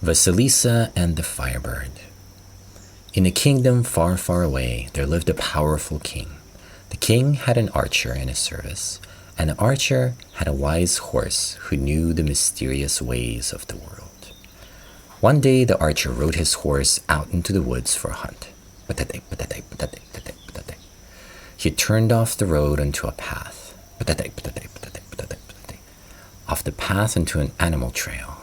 Vasilisa and the Firebird. In a kingdom far, far away, there lived a powerful king. The king had an archer in his service, and the archer had a wise horse who knew the mysterious ways of the world. One day, the archer rode his horse out into the woods for a hunt. He turned off the road onto a path. Off the path into an animal trail.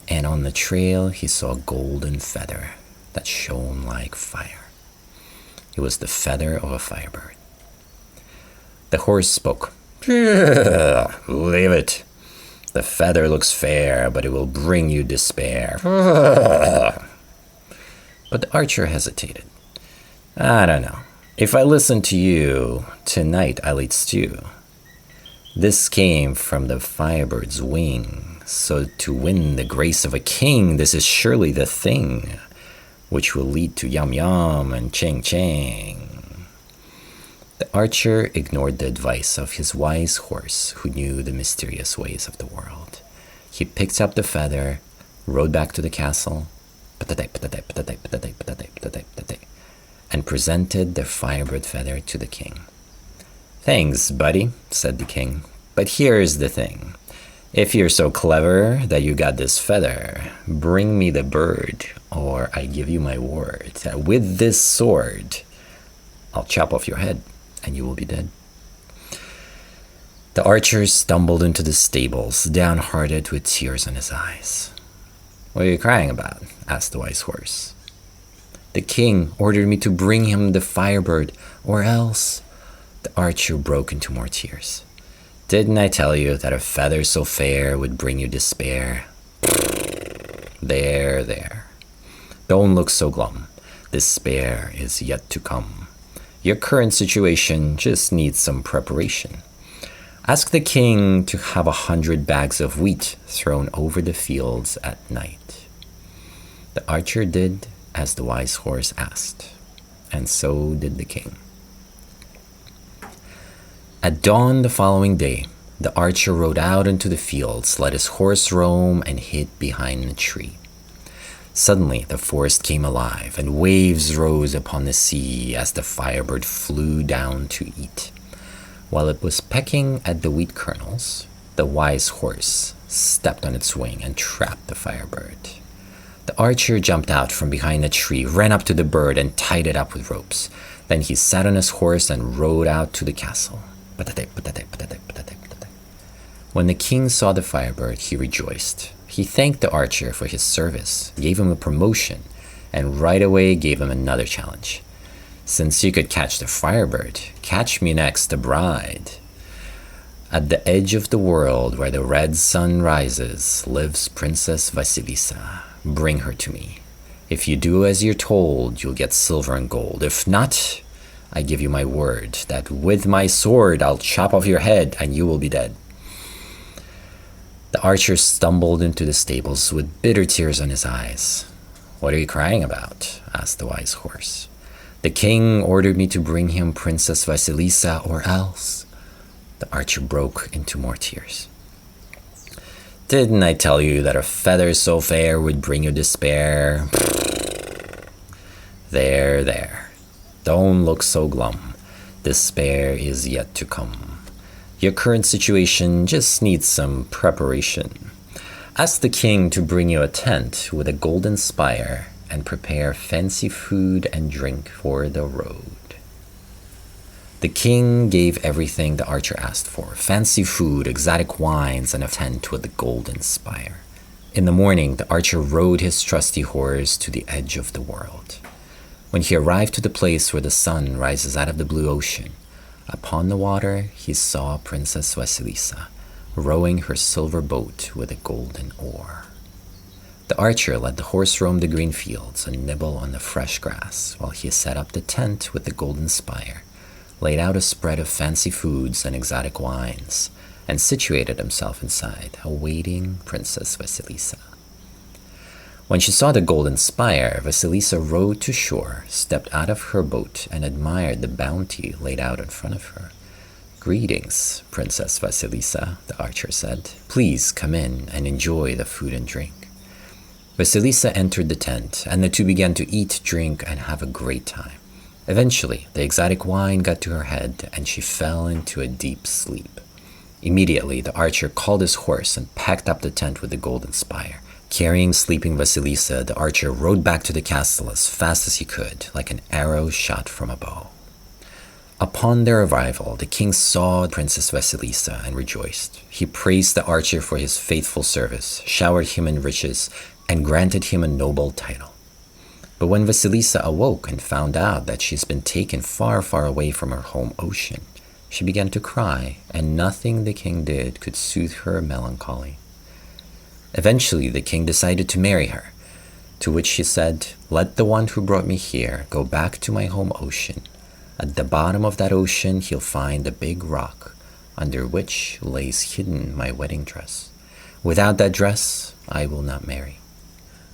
And on the trail, he saw a golden feather that shone like fire. It was the feather of a firebird. The horse spoke. Leave it. The feather looks fair, but it will bring you despair. But the archer hesitated. I don't know. If I listen to you, tonight I'll eat stew. This came from the firebird's wing. So to win the grace of a king, this is surely the thing, which will lead to yum yum and ching ching. The archer ignored the advice of his wise horse, who knew the mysterious ways of the world. He picked up the feather, rode back to the castle, and presented the firebird feather to the king. Thanks, buddy, said the king, but here's the thing. If you're so clever that you got this feather, bring me the bird, or I give you my word that with this sword, I'll chop off your head, and you will be dead. The archer stumbled into the stables, downhearted with tears in his eyes. What are you crying about? Asked the wise horse. The king ordered me to bring him the firebird, or else. The archer broke into more tears. Didn't I tell you that a feather so fair would bring you despair? There. Don't look so glum. Despair is yet to come. Your current situation just needs some preparation. Ask the king to have 100 bags of wheat thrown over the fields at night. The archer did as the wise horse asked, and so did the king. At dawn the following day, the archer rode out into the fields, let his horse roam, and hid behind a tree. Suddenly, the forest came alive, and waves rose upon the sea as the firebird flew down to eat. While it was pecking at the wheat kernels, the wise horse stepped on its wing and trapped the firebird. The archer jumped out from behind a tree, ran up to the bird, and tied it up with ropes. Then he sat on his horse and rode out to the castle. When the king saw the firebird, he rejoiced. He thanked the archer for his service, gave him a promotion, and right away gave him another challenge. Since you could catch the firebird, catch me next the bride. At the edge of the world where the red sun rises lives Princess Vasilisa. Bring her to me. If you do as you're told, you'll get silver and gold. If not, I give you my word that with my sword I'll chop off your head and you will be dead. The archer stumbled into the stables with bitter tears in his eyes. What are you crying about? Asked the wise horse. The king ordered me to bring him Princess Vasilisa, or else. The archer broke into more tears. Didn't I tell you that a feather so fair would bring you despair? There. Don't look so glum. Despair is yet to come. Your current situation just needs some preparation. Ask the king to bring you a tent with a golden spire and prepare fancy food and drink for the road. The king gave everything the archer asked for: fancy food, exotic wines, and a tent with a golden spire. In the morning, the archer rode his trusty horse to the edge of the world. When he arrived to the place where the sun rises out of the blue ocean, upon the water he saw Princess Vasilisa rowing her silver boat with a golden oar. The archer let the horse roam the green fields and nibble on the fresh grass while he set up the tent with the golden spire, laid out a spread of fancy foods and exotic wines, and situated himself inside, awaiting Princess Vasilisa. When she saw the golden spire, Vasilisa rowed to shore, stepped out of her boat, and admired the bounty laid out in front of her. "Greetings, Princess Vasilisa," the archer said. "Please come in and enjoy the food and drink." Vasilisa entered the tent, and the two began to eat, drink, and have a great time. Eventually, the exotic wine got to her head, and she fell into a deep sleep. Immediately, the archer called his horse and packed up the tent with the golden spire. Carrying sleeping Vasilisa, the archer rode back to the castle as fast as he could, like an arrow shot from a bow. Upon their arrival, the king saw Princess Vasilisa and rejoiced. He praised the archer for his faithful service, showered him in riches, and granted him a noble title. But when Vasilisa awoke and found out that she's been taken far, far away from her home ocean, she began to cry, and nothing the king did could soothe her melancholy. Eventually, the king decided to marry her, to which she said, "Let the one who brought me here go back to my home ocean. At the bottom of that ocean, he'll find a big rock, under which lays hidden my wedding dress. Without that dress, I will not marry."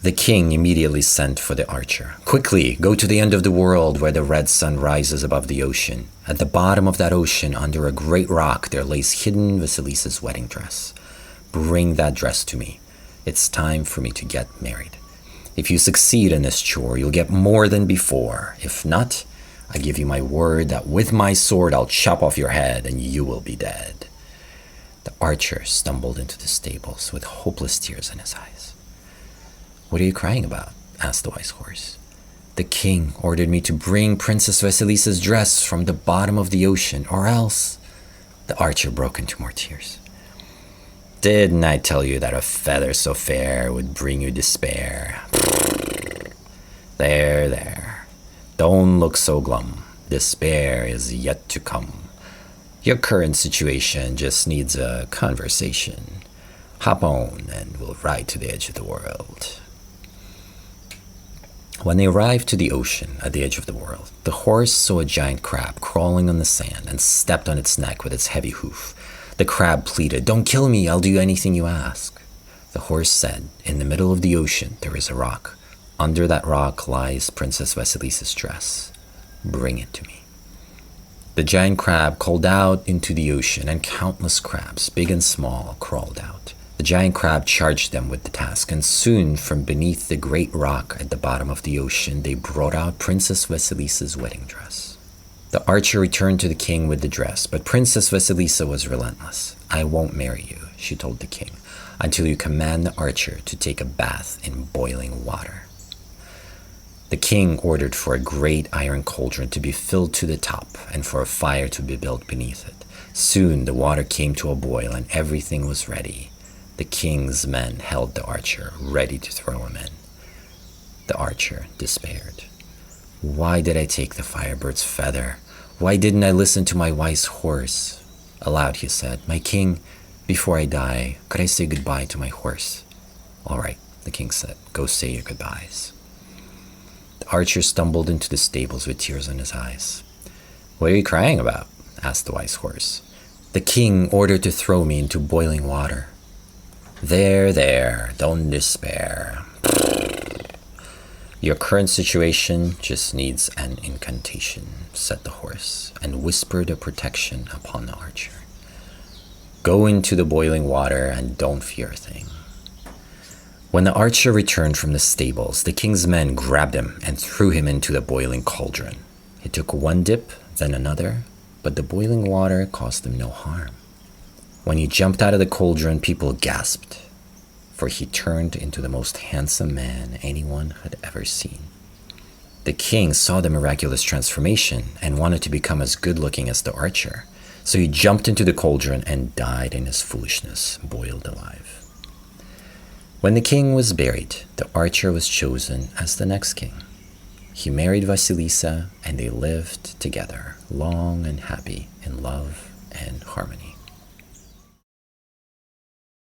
The king immediately sent for the archer. "Quickly, go to the end of the world where the red sun rises above the ocean. At the bottom of that ocean, under a great rock, there lays hidden Vasilisa's wedding dress. Bring that dress to me. It's time for me to get married. If you succeed in this chore, you'll get more than before. If not, I give you my word that with my sword I'll chop off your head and you will be dead." The archer stumbled into the stables with hopeless tears in his eyes. "What are you crying about?" asked the wise horse. "The king ordered me to bring Princess Vasilisa's dress from the bottom of the ocean, or else..." The archer broke into more tears. "Didn't I tell you that a feather so fair would bring you despair? There. Don't look so glum. Despair is yet to come. Your current situation just needs a conversation. Hop on and we'll ride to the edge of the world." When they arrived to the ocean at the edge of the world, the horse saw a giant crab crawling on the sand and stepped on its neck with its heavy hoof. The crab pleaded, "Don't kill me, I'll do anything you ask." The horse said, "In the middle of the ocean there is a rock. Under that rock lies Princess Vasilisa's dress. Bring it to me." The giant crab called out into the ocean, and countless crabs, big and small, crawled out. The giant crab charged them with the task, and soon from beneath the great rock at the bottom of the ocean, they brought out Princess Vasilisa's wedding dress. The archer returned to the king with the dress, but Princess Vasilisa was relentless. "I won't marry you," she told the king, "until you command the archer to take a bath in boiling water." The king ordered for a great iron cauldron to be filled to the top and for a fire to be built beneath it. Soon the water came to a boil and everything was ready. The king's men held the archer, ready to throw him in. The archer despaired. "Why did I take the firebird's feather? Why didn't I listen to my wise horse?" Aloud he said, "My king, before I die, could I say goodbye to my horse?" "All right," the king said, "go say your goodbyes." The archer stumbled into the stables with tears in his eyes. "What are you crying about?" asked the wise horse. "The king ordered to throw me into boiling water." There, don't despair. Your current situation just needs an incantation, said the horse, and whispered a protection upon the archer. Go into the boiling water and don't fear a thing. When the archer returned from the stables, the king's men grabbed him and threw him into the boiling cauldron. He took one dip, then another, but the boiling water caused him no harm. When he jumped out of the cauldron, people gasped, for he turned into the most handsome man anyone had ever seen. The king saw the miraculous transformation and wanted to become as good-looking as the archer, so he jumped into the cauldron and died in his foolishness, boiled alive. When the king was buried, the archer was chosen as the next king. He married Vasilisa, and they lived together, long and happy in love and harmony.